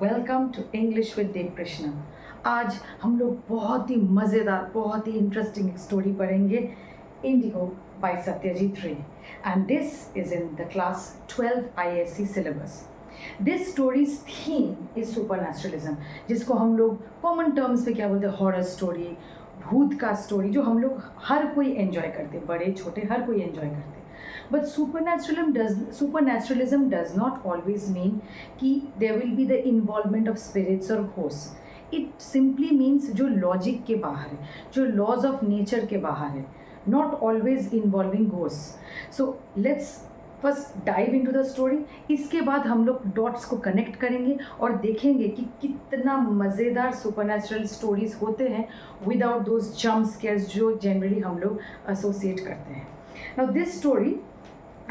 Welcome to English with Dev Krishna. आज हम लोग बहुत ही मज़ेदार, बहुत ही इंटरेस्टिंग एक स्टोरी पढ़ेंगे, Indigo by Satyajit Ray, and this is in the class 12 ISC syllabus. This stories theme is supernaturalism, जिसको हम लोग कॉमन टर्म्स में क्या बोलते हैं, हॉरर स्टोरी, भूत का स्टोरी, जो हम लोग हर कोई एंजॉय करते, बड़े छोटे हर कोई एंजॉय करते। But supernaturalism does not always mean कि there will be the involvement of spirits or ghosts. It simply means जो logic के बाहर है, जो laws of nature के बाहर है, not always involving ghosts. So let's first dive into the story. इसके बाद हम लोग डॉट्स को कनेक्ट करेंगे और देखेंगे कि कितना मज़ेदार सुपरनैचुरल स्टोरीज होते हैं विदाउट दोज जंप स्केयर्स जो जनरली हम लोग एसोसिएट करते हैं। Now this story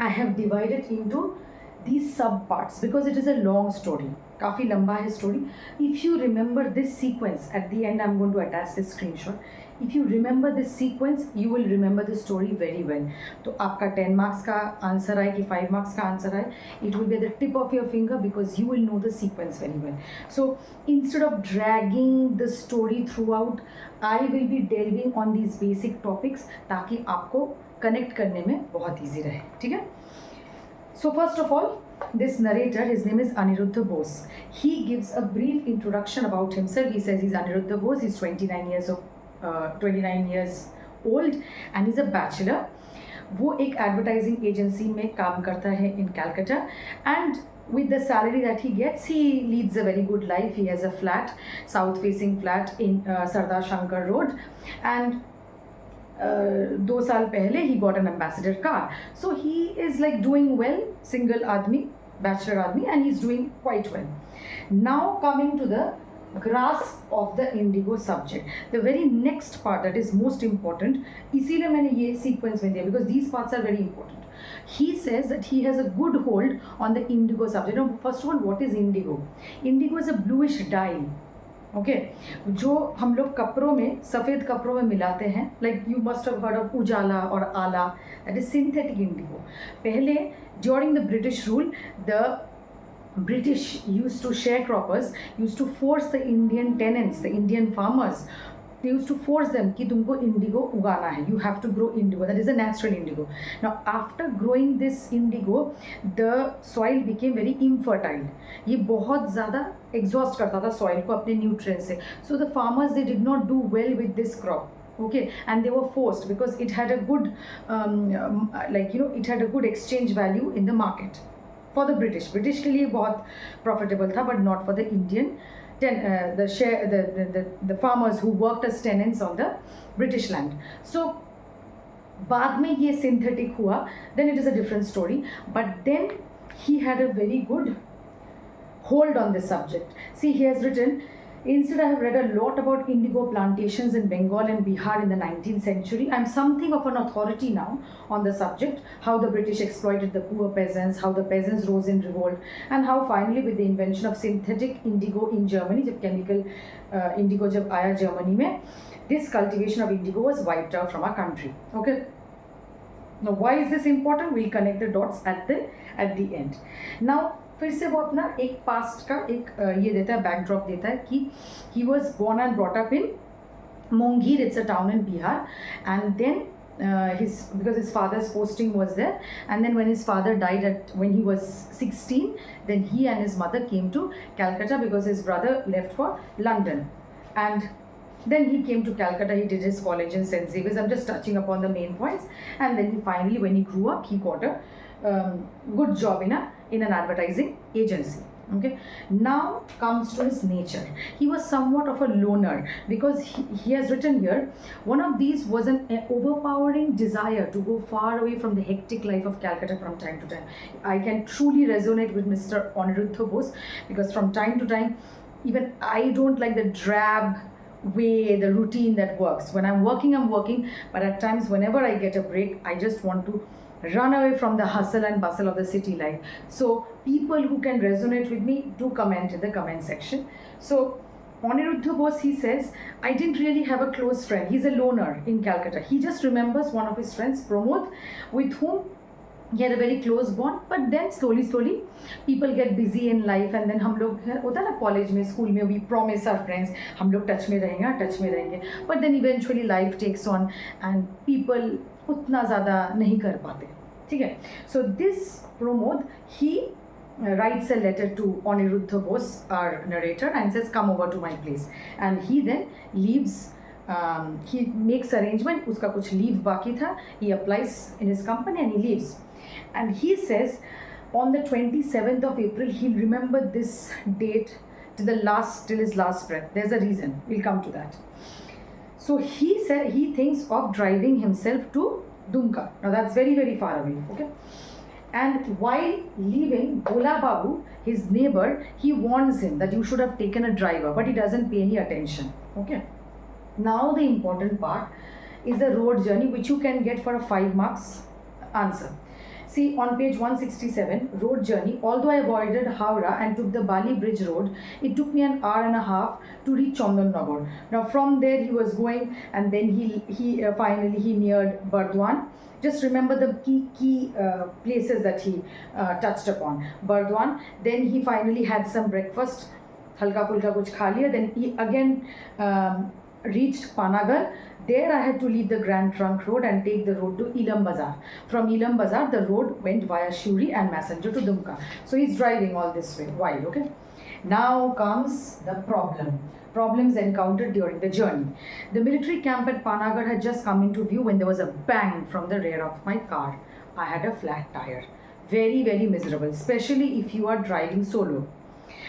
I have divided into these sub parts because it is a long story. काफ़ी लंबा है story. If you remember this sequence, at the end I'm going to attach this screenshot. If you remember this sequence, you will remember the story very well. तो आपका 10 marks का answer आए कि 5 marks का answer आए, it will be at the tip of your finger because you will know the sequence very well. So instead of dragging the story throughout, I will be delving on these basic topics ताकि आपको connect करने में बहुत easy रहे, ठीक है। So first of all, this narrator, his name is Aniruddha Bose. He gives a brief introduction about himself. He says he's Aniruddha Bose. He's 29 years old and he's a bachelor. वो एक advertising agency में काम करता है in Calcutta, and with the salary that he gets, he leads a very good life. He has a flat, south-facing flat in Sardar Shankar Road, and 2 साल पहले he got an ambassador car. So he is like doing well, single आदमी, bachelor आदमी, and he's doing quite well. Now coming to the grasp of the Indigo subject, the very next part that is most important, इसीलिए मैंने ये sequence में दिया because these parts are very important. He says that he has a good hold on the Indigo subject. Now first of all, what is Indigo? Indigo is a bluish dye. Okay जो हम लोग कपड़ों में, सफ़ेद कपड़ों में मिलाते हैं, like you must have heard of Ujala और Ala, that is synthetic indigo. पहले ड्यूरिंग द ब्रिटिश रूल, द British used to, sharecroppers used to force the Indian tenants, the Indian farmers, they used to force them कि तुमको Indigo उगाना है, you have to grow indigo, that is a natural indigo. Now after growing this indigo, the soil became very infertile. ये बहुत ज़्यादा exhaust करता था soil को अपने nutrients से, so the farmers, they did not do well with this crop. Okay, and they were forced because it had a good it had a good exchange value in the market for the British के लिए बहुत profitable था, but not for the Indian the farmers who worked as tenants on the British land. So बाद में ये synthetic हुआ, then it is a different story, but then he had a very good hold on this subject. See, he has written, instead I have read a lot about indigo plantations in Bengal and Bihar in the 19th century. I am something of an authority now on the subject, how the British exploited the poor peasants, how the peasants rose in revolt, and how finally with the invention of synthetic indigo in Germany, जब chemical indigo जब आया Germany में, this cultivation of indigo was wiped out from our country. Okay. Now why is this important? We'll connect the dots at the end. Now फिर से वो अपना एक past का एक ये देता है, बैकड्रॉप देता है कि he was born and brought up in Mongir, it's a town in Bihar, and then because his father's posting was there, and then when his father died when he was 16, then he and his mother came to Calcutta because his brother left for London, and then he came to Calcutta. He did his college in St. Xavier's. I'm just touching upon the main points, and then he finally, when he grew up, he got a good job in an advertising agency. Okay, now comes to his nature. He was somewhat of a loner because he has written here, one of these was an overpowering desire to go far away from the hectic life of Calcutta from time to time. I can truly resonate with Mr. Aniruddha Bose because from time to time, even I don't like the drab way, the routine that works. When I'm working, but at times whenever I get a break, I just want to run away from the hustle and bustle of the city life. So people who can resonate with me, do comment in the comment section. So Aniruddha Bose, he says, I didn't really have a close friend. He's a loner in Calcutta. He just remembers one of his friends, Pramod, with whom he had a very close bond, but then slowly people get busy in life, and then हम लोग होता है ना college में school में we promise our friends हम लोग touch में रहेंगे but then eventually life takes on and people उतना ज़्यादा नहीं कर पाते, ठीक है. So this Pramod, he writes a letter to Aniruddha Bose, our narrator, and says come over to my place, and he then leaves. He makes arrangement, उसका कुछ leave बाकी था, he applies in his company and he leaves. And he says on the 27th of April he'll remember this date till his last breath. There's a reason, we'll come to that. So he said he thinks of driving himself to Dumka. Now that's very far away, okay. And while leaving, Bhola Babu, his neighbor, he warns him that you should have taken a driver, but he doesn't pay any attention, okay. Now the important part is the road journey, which you can get for a 5 marks answer. See, on page 167, road journey, although I avoided Howrah and took the Bali Bridge road, it took me an hour and a half to reach Chandannagar. Now from there he was going, and then he finally neared Bardwan. Just remember the key places that he touched upon. Bardwan, then he finally had some breakfast, halka fulka kuch kha liya, then he again reached Panagar. There I had to leave the Grand Trunk Road and take the road to Ilam Bazar. From Ilam Bazar, the road went via Shuri and Messenger to Dumka. So he's driving all this way. Why? Okay. Now comes the problems encountered during the journey. The military camp at Panagar had just come into view when there was a bang from the rear of my car. I had a flat tire. Very miserable, especially if you are driving solo.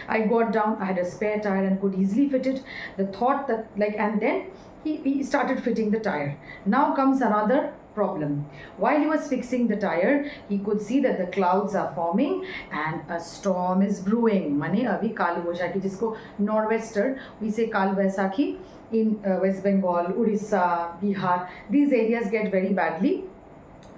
I got down, I had a spare tire and could easily fit it. The thought that, and then he started fitting the tire. Now comes another problem. While he was fixing the tire, he could see that the clouds are forming and a storm is brewing. Mane abhi Kal Baisakhi, jisko nor'wester, we say Kal Baisakhi in West Bengal, Orissa, Bihar. These areas get very badly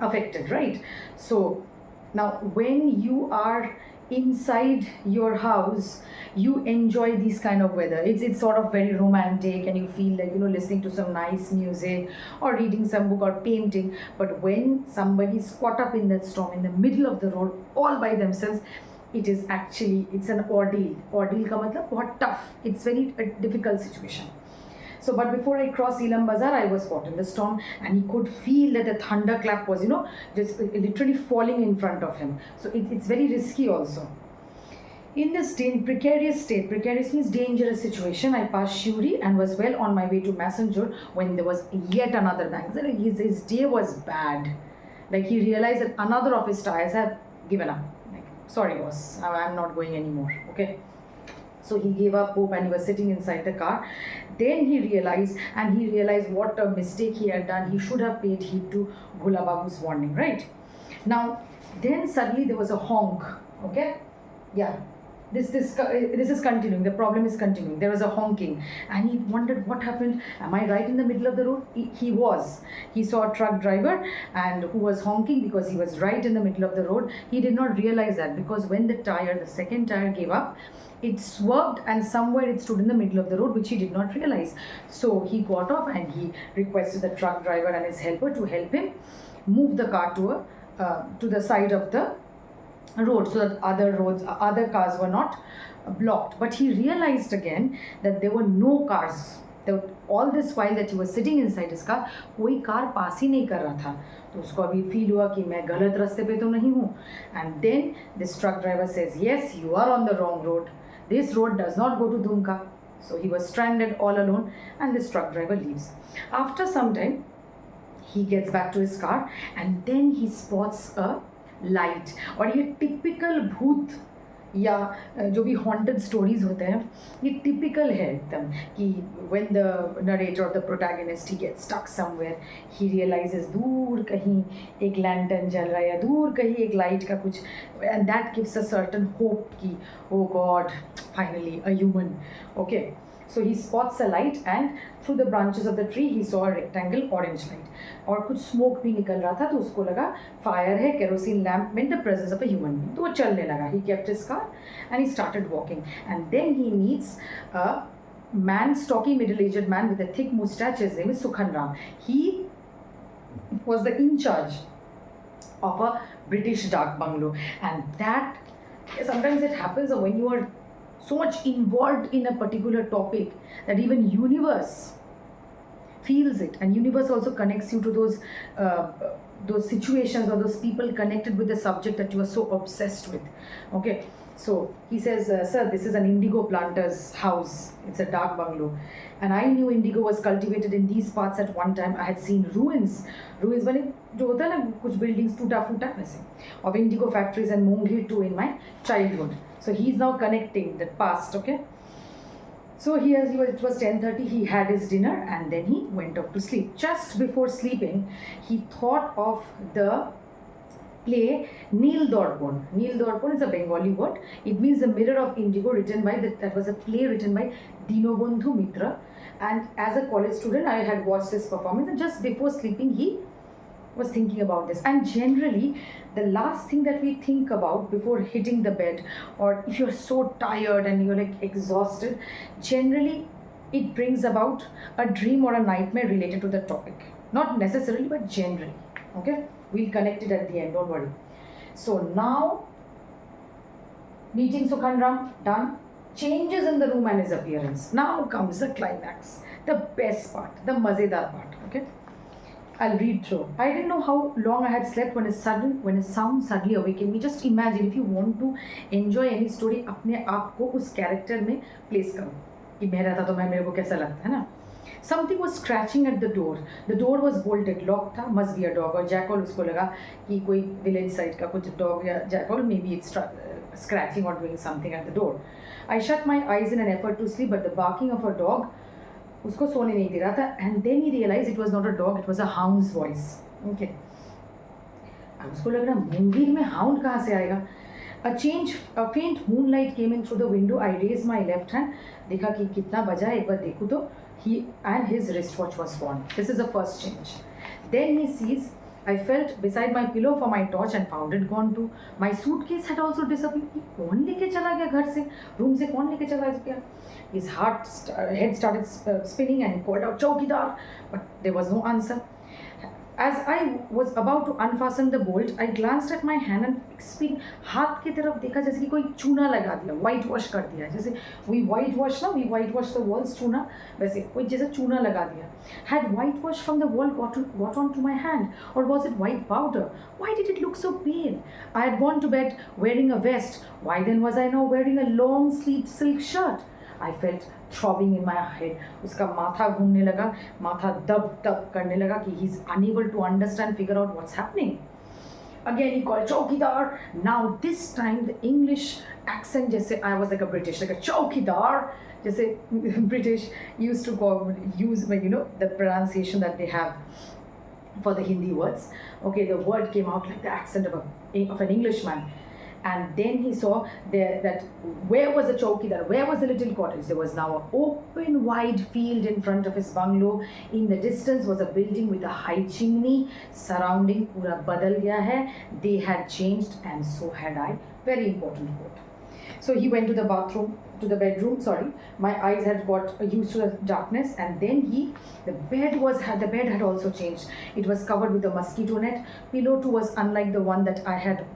affected, right? So now when you are inside your house, you enjoy these kind of weather. It's sort of very romantic and you feel like, listening to some nice music or reading some book or painting. But when somebody's caught up in that storm in the middle of the road all by themselves, it's an ordeal. Ordeal ka matlab bahut tough. It's very a difficult situation. So, but before I crossed Ilam Bazar, I was caught in the storm, and he could feel that the thunderclap was, just literally falling in front of him. So it's very risky also. In this precarious means dangerous situation, I passed Shuri and was well on my way to Messenger when there was yet another bang. His day was bad. Like he realized that another of his tires had given up. Like, sorry boss, I'm not going anymore, okay. So he gave up hope and he was sitting inside the car. Then he realized what a mistake he had done. He should have paid heed to Bhola Babu's warning, right? Now, then suddenly there was a honk, okay? Yeah. This is continuing. The problem is continuing. There was a honking, and he wondered what happened. Am I right in the middle of the road? He was. He saw a truck driver and who was honking because he was right in the middle of the road. He did not realize that because when the second tire gave up, it swerved and somewhere it stood in the middle of the road, which he did not realize. So he got off and he requested the truck driver and his helper to help him move the car to the side of the road so that other cars were not blocked. But he realized again that there were no cars. All this while that he was sitting inside his car, कोई car पास ही नहीं कर रहा था. तो उसको अभी feel हुआ कि मैं गलत रास्ते पे तो नहीं हूँ. And then this truck driver says, yes, you are on the wrong road. This road does not go to Dumka. So he was stranded all alone, and this truck driver leaves. After some time, he gets back to his car, and then he spots a light. और ये typical भूत या जो भी haunted stories होते हैं, ये typical है एकदम कि व्हेन द नरेटर और the protagonist he get stuck somewhere, he realises दूर कहीं एक लैंटर्न जल रहा है या दूर कहीं एक लाइट का कुछ, and that gives a certain hope कि oh God finally a human, okay. So he spots a light, and through the branches of the tree he saw a rectangle orange light. और कुछ smoke भी निकल रहा था, तो उसको लगा fire है, kerosene lamp meant the presence of a human being. तो वो चलने लगा. He kept his car and he started walking, and then he meets a man, stocky middle-aged man with a thick moustache. His name is Sukhan Ram. He was the in charge of a British dark bungalow. And that sometimes it happens when you are so much involved in a particular topic that even universe feels it, and universe also connects you to those situations or those people connected with the subject that you are so obsessed with. Okay, so he says, sir, this is an indigo planter's house. It's a dark bungalow. And I knew indigo was cultivated in these parts at one time. I had seen ruins बने जो होता है ना कुछ buildings टूटा फूटा वैसे, of indigo factories and Mongli too in my childhood. So he is now connecting the past. Okay. So it was 10:30, he had his dinner and then he went off to sleep. Just before sleeping, he thought of the play Neel Dorpon. Neel Dorpon is a Bengali word. It means the mirror of indigo, that was a play written by Dinobandhu Mitra. And as a college student, I had watched this performance, and just before sleeping, he was thinking about this. And generally, the last thing that we think about before hitting the bed, or if you're so tired and you're like exhausted, generally it brings about a dream or a nightmare related to the topic. Not necessarily, but generally. Okay, we'll connect it at the end, don't worry. So now, meeting Sukhandram done. Changes in the room and his appearance. Now comes the climax, the best part, the mazedar part. Okay, I'll read through. I didn't know how long I had slept when a sound suddenly awakened me. Just imagine, if you want to enjoy any story, अपने आप को उस character में place करो कि मैं रहता तो मेरे को कैसा लगता है ना. Something was scratching at the door. The door was bolted, locked था. Must be a dog or jackal. उसको लगा कि कोई village side का कुछ dog या jackal, maybe it's scratching or doing something at the door. I shut my eyes in an effort to sleep, but the barking of a dog उसको सोने नहीं दे रहा था. And then he realized it was not a dog, it was a hound's voice. Okay. अब उसको लग रहा मूंगीर में hound कहाँ से आएगा? A faint moonlight came in through the window. I raised my left hand. देखा कि कितना बजा है, एक बार देखूँ तो his wristwatch was gone. This is the first change. Then he sees, I felt beside my pillow for my torch and found it gone too. My suitcase had also disappeared. कौन लेके चला गया घर से? रूम से कौन लेके चला गया? His head started spinning and he called out, "Chowkidar!" But there was no answer. As I was about to unfasten the bolt, I glanced at my hand and हाथ की तरफ देखा जैसे कि कोई चूना लगा दिया, white wash कर दिया. जैसे we whitewash the walls, चूना वैसे कोई जैसे चूना लगा दिया. Had whitewash from the wall got onto my hand, or was it white powder? Why did it look so pale? I had gone to bed wearing a vest. Why then was I now wearing a long sleeved silk shirt? I felt throbbing in my head. उसका माथा घूमने लगा, माथा दब करने लगा कि he's unable to understand, figure out what's happening. Again he called Chowkidar. Now this time the English accent, जैसे I was like a British, like a Chowkidar, जैसे British used to use the pronunciation that they have for the Hindi words. Okay, the word came out like the accent of an Englishman. And then he saw that where was the chowkidar, where was the little cottage? There was now an open, wide field in front of his bungalow. In the distance was a building with a high chimney. Surrounding pura badal gaya hai. They had changed, and so had I. Very important quote. So he went to the bedroom. Sorry, my eyes had got used to the darkness, and then the bed had also changed. It was covered with a mosquito net. Pillow too was unlike the one that I had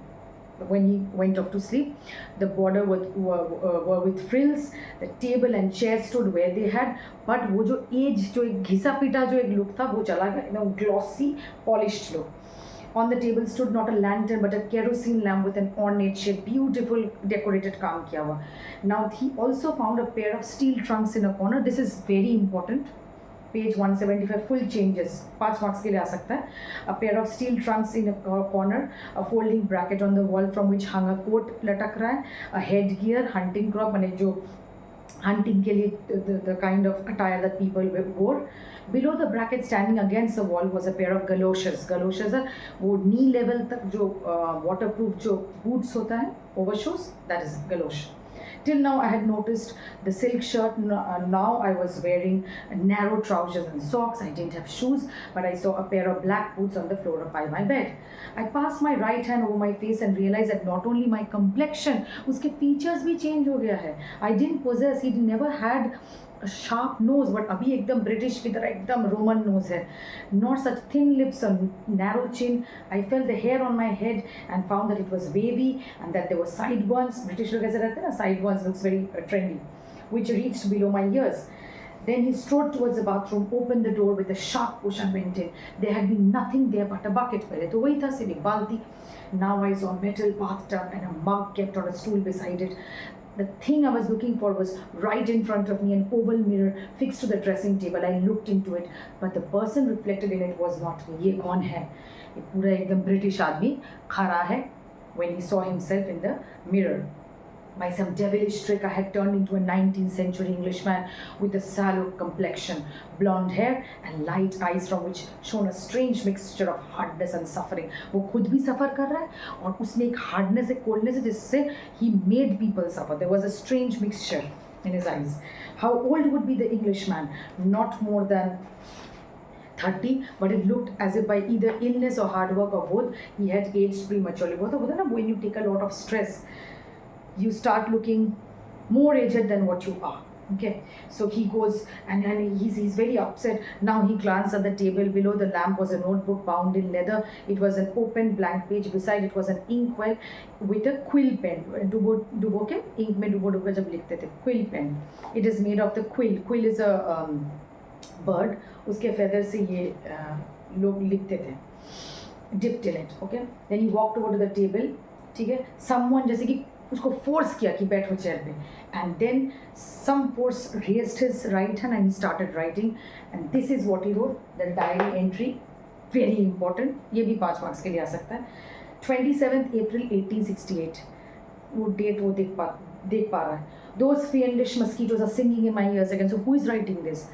when he went off to sleep. The border were with frills. The table and chair stood where they had, but वो जो एक घिसा पीटा जो एक look था वो चला गया, glossy, polished look. On the table stood not a lantern but a kerosene lamp with an ornate shade, beautiful decorated काम किया हुआ. Now he also found a pair of steel trunks in a corner. This is very important. Page 175, full changes. 5 marks के लिए आ सकता है. A pair of steel trunks in a corner, a folding bracket on the wall from which hung a coat लटक रहा है, a headgear, hunting crop, माने जो hunting के लिए the kind of attire that people wore. Below the bracket, standing against the wall, was a pair of galoshes. Galoshes are वो knee level तक जो waterproof जो boots होता है, overshoes, that is galosh. Till now, I had noticed the silk shirt. Now I was wearing narrow trousers and socks. I didn't have shoes, but I saw a pair of black boots on the floor by my bed. I passed my right hand over my face and realized that not only my complexion, उसके features भी change हो गया है. I didn't possess, he never had a sharp nose, but अभी एकदम British की तरह एकदम रोमन नोज है. Not such thin lips or narrow chin. I felt the hair on my head and found that it was wavy and that there were sideburns. British लोग ऐसे रहते हैं ना, sideburns looks very trendy, which reached below my ears. Then he strode towards the bathroom, opened the door with a sharp push and went in. There had been nothing there but a bucket. पहले तो वही था, सिर्फ एक बाल्टी. Now I saw a metal bathtub and a mug kept on a stool beside it. The thing I was looking for was right in front of me, an oval mirror fixed to the dressing table. I looked into it, but the person reflected in it was not me. ये कौन है? ये पूरा एकदम British आदमी खड़ा है. When he saw himself in the mirror, by some devilish trick, I had turned into a 19th century Englishman with a sallow complexion, blonde hair and light eyes from which shone a strange mixture of hardness and suffering. वो खुद भी सफ़र कर रहा है और उसमें एक hardness एक coldness है जिससे he made people suffer. There was a strange mixture in his eyes. How old would be the Englishman? Not more than 30, but it looked as if by either illness or hard work or both, he had aged prematurely. वो तो होता है ना, when you take a lot of stress, you start looking more aged than what you are. Okay, so he goes and he's very upset. Now he glanced at the table. Below the lamp was a notebook bound in leather. It was an open blank page. Beside it was an inkwell with a quill pen. डुबो के ink में डुबो के जब लिखते थे, quill pen. It is made of the quill. Quill is a bird. उसके feather से ये लोग लिखते थे. Dipped in it. Okay. Then he walked over to the table. ठीक है. Someone जैसे कि उसको फोर्स किया कि बैठो चेयर पे, and then some force raised his right hand and he started writing, and this is what he wrote, the diary entry. Very important, ये भी 5 मार्क्स के लिए आ सकता है. 27 अप्रैल 1868. वो डेट वो देख पा रहा है. Those fiendish mosquitoes are singing in my ears again. So who is writing this?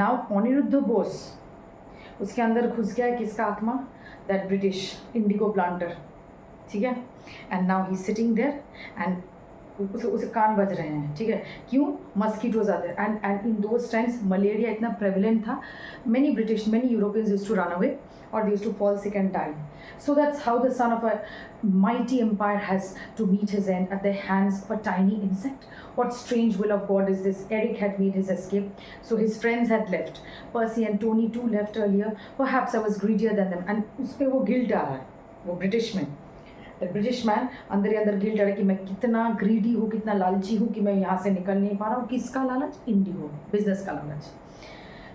Now Anirudh Bose, उसके अंदर घुस गया है किसका आत्मा? That British indigo planter. ठीक है. And now he sitting there and उसे कान बज रहे हैं. ठीक है. क्यों? मस्कीटोज आते हैं. And in those times malaria इतना प्रेवलेंट था. many Europeans used to run away or they used to fall sick and die. So that's how the son of a mighty empire has to meet his end at the hands of a tiny insect. What strange will of God is this? Eric had made his escape, so his friends had left. Percy and Tony too left earlier. Perhaps I was greedier than them. And उस पे वो guilt आ रहा है, वो British में. The British man अंदर ही अंदर guilt आ रहा है कि मैं कितना ग्रीडी हूँ, कितना लालची हूँ कि मैं यहाँ से निकल नहीं पा रहा हूँ. किसका लालच? इंडिगो, बिजनेस का लालच.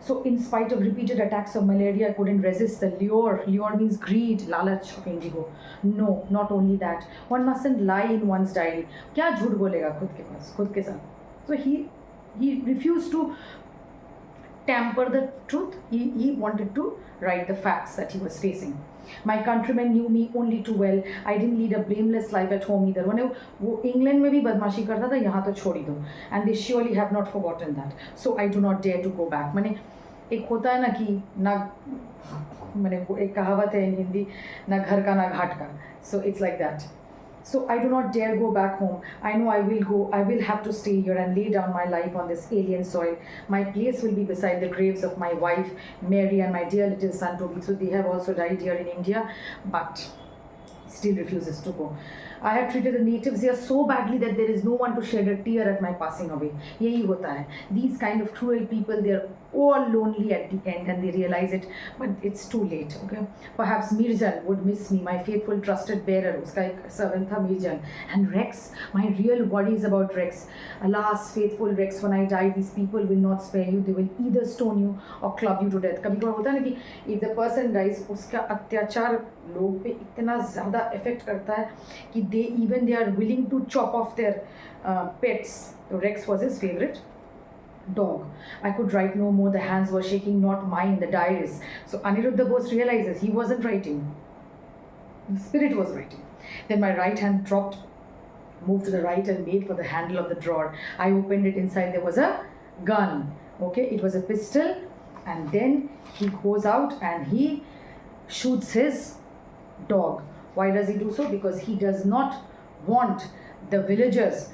So in spite of repeated attacks of malaria, I couldn't resist the lure. Lure means greed, lalach of indigo. No, not only that. One mustn't lie in one's diary. क्या झूठ बोलेगा खुद के पास, खुद के साथ. So he refused to tamper the truth. He wanted to write the facts that he was facing. My countrymen knew me only too well. I didn't lead a blameless life at home either. वो England में भी बदमाशी करता था, यहाँ तो छोड़ ही दो. And they surely have not forgotten that. So I do not dare to go back. मैंने एक होता है ना कि ना, मैंने एक कहावत है इन हिंदी, ना घर का ना घाट का. So it's like that. So I do not dare go back home. I know I will go. I will have to stay here and lay down my life on this alien soil. My place will be beside the graves of my wife, Mary, and my dear little son, Toby. So they have also died here in India, but still refuses to go. I have treated the natives here so badly that there is no one to shed a tear at my passing away. यही होता है. These kind of cruel people, they are all lonely at the end and they realize it, but it's too late. Okay. Perhaps Mirjan would miss me, my faithful trusted bearer. उसका एक servant था Mirjan. And Rex, my real worries about Rex. Alas, faithful Rex, when I die, these people will not spare you. They will either stone you or club you to death. कभी कभार होता है ना कि if the person dies, उसका अत्याचार लोग पे इतना ज़्यादा इफेक्ट करता है कि they are willing to chop off their pets. So Rex was his favorite dog. I could write no more. The hands were shaking, not mine, the diaries. So Aniruddha Bose realizes he wasn't writing. The spirit was writing. Then my right hand dropped, moved to the right and made for the handle of the drawer. I opened it. Inside there was a gun. Okay, it was a pistol. And then he goes out and he shoots his dog. Why does he do so? Because he does not want the villagers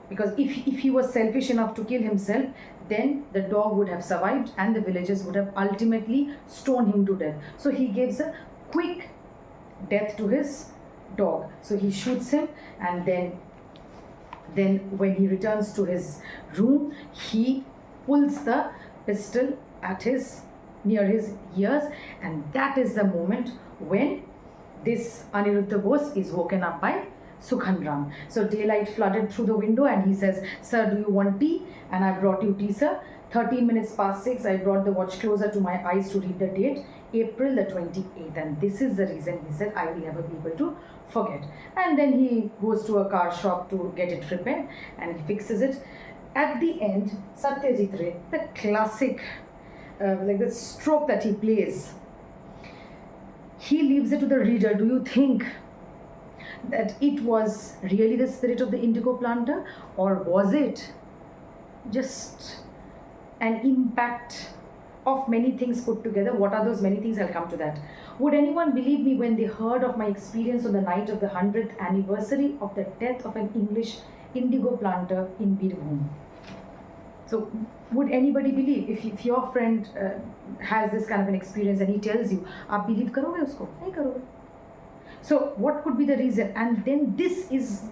because if he was selfish enough to kill himself, then the dog would have survived and the villagers would have ultimately stoned him to death. So he gives a quick death to his dog. So he shoots him, and then when he returns to his room, he pulls the pistol at his near his ears, and that is the moment when this Aniruddha Bose is woken up by Sukhandram. So daylight flooded through the window, and he says, "Sir, do you want tea? And I brought you tea, sir. 13 minutes past 6, I brought the watch closer to my eyes to read the date, April the 28th. And this is the reason," he said, "I will never be able to forget." And then he goes to a car shop to get it repaired, and he fixes it. At the end, Satyajit Ray, the classic, like the stroke that he plays, he leaves it to the reader. Do you think that it was really the spirit of the indigo planter, or was it just an impact of many things put together? What are those many things? I'll come to that. Would anyone believe me when they heard of my experience on the night of the 100th anniversary of the death of an English indigo planter in Birbhum? So would anybody believe if your friend has this kind of an experience and he tells you, आप believe करोगे उसको? नहीं करोगे. So what could be the reason? And then this is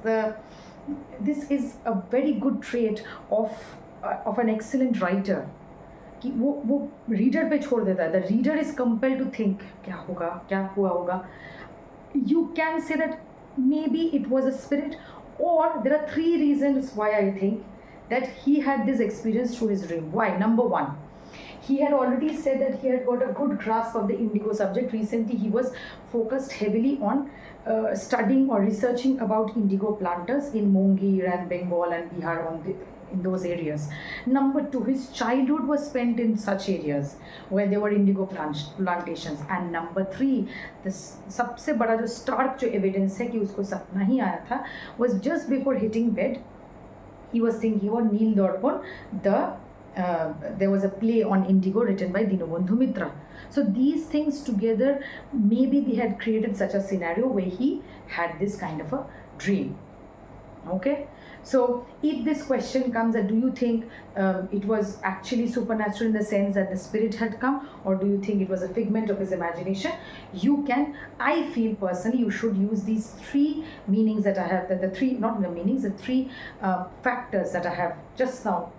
a very good trait of an excellent writer, कि वो reader पे छोड़ देता है. The reader is compelled to think क्या होगा, क्या हुआ होगा. You can say that maybe it was a spirit, or there are 3 reasons why I think that he had this experience through his dream. Why? Number 1, he had already said that he had got a good grasp of the indigo subject. Recently, he was focused heavily on studying or researching about indigo planters in Mongir and Bengal and Bihar, in those areas. Number 2, his childhood was spent in such areas where there were indigo plantations. And number 3, the सबसे बड़ा जो stark जो evidence है कि उसको सपना ही आया था, was just before hitting bed, he was thinking about Neel Dorpon, there was a play on indigo written by Dinobandhu Mitra. So these things together, maybe they had created such a scenario where he had this kind of a dream. Okay, so if this question comes that do you think it was actually supernatural in the sense that the spirit had come, or do you think it was a figment of his imagination, you can, I feel personally, you should use these 3 meanings that I have, the 3, not the meanings, the 3 factors that I have just now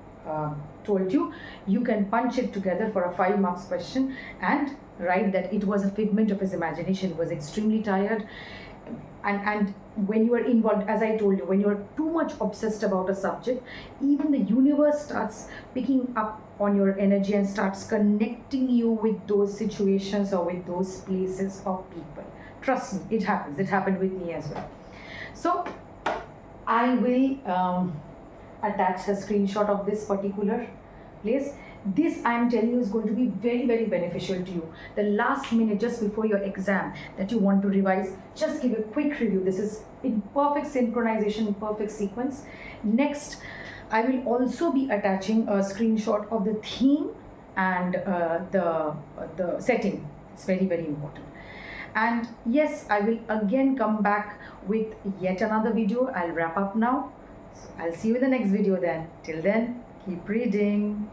told you. You can punch it together for a 5 marks question and write that it was a figment of his imagination. He was extremely tired, and when you are involved, as I told you, when you are too much obsessed about a subject, even the universe starts picking up on your energy and starts connecting you with those situations or with those places or people. Trust me, it happens. It happened with me as well. So I will attach a screenshot of this particular place. This, I am telling you, is going to be very, very beneficial to you. The last minute, just before your exam that you want to revise, just give a quick review. This is in perfect synchronization, perfect sequence. Next, I will also be attaching a screenshot of the theme and the setting. It's very, very important. And yes, I will again come back with yet another video. I'll wrap up now. So I'll see you in the next video then. Till then, keep reading.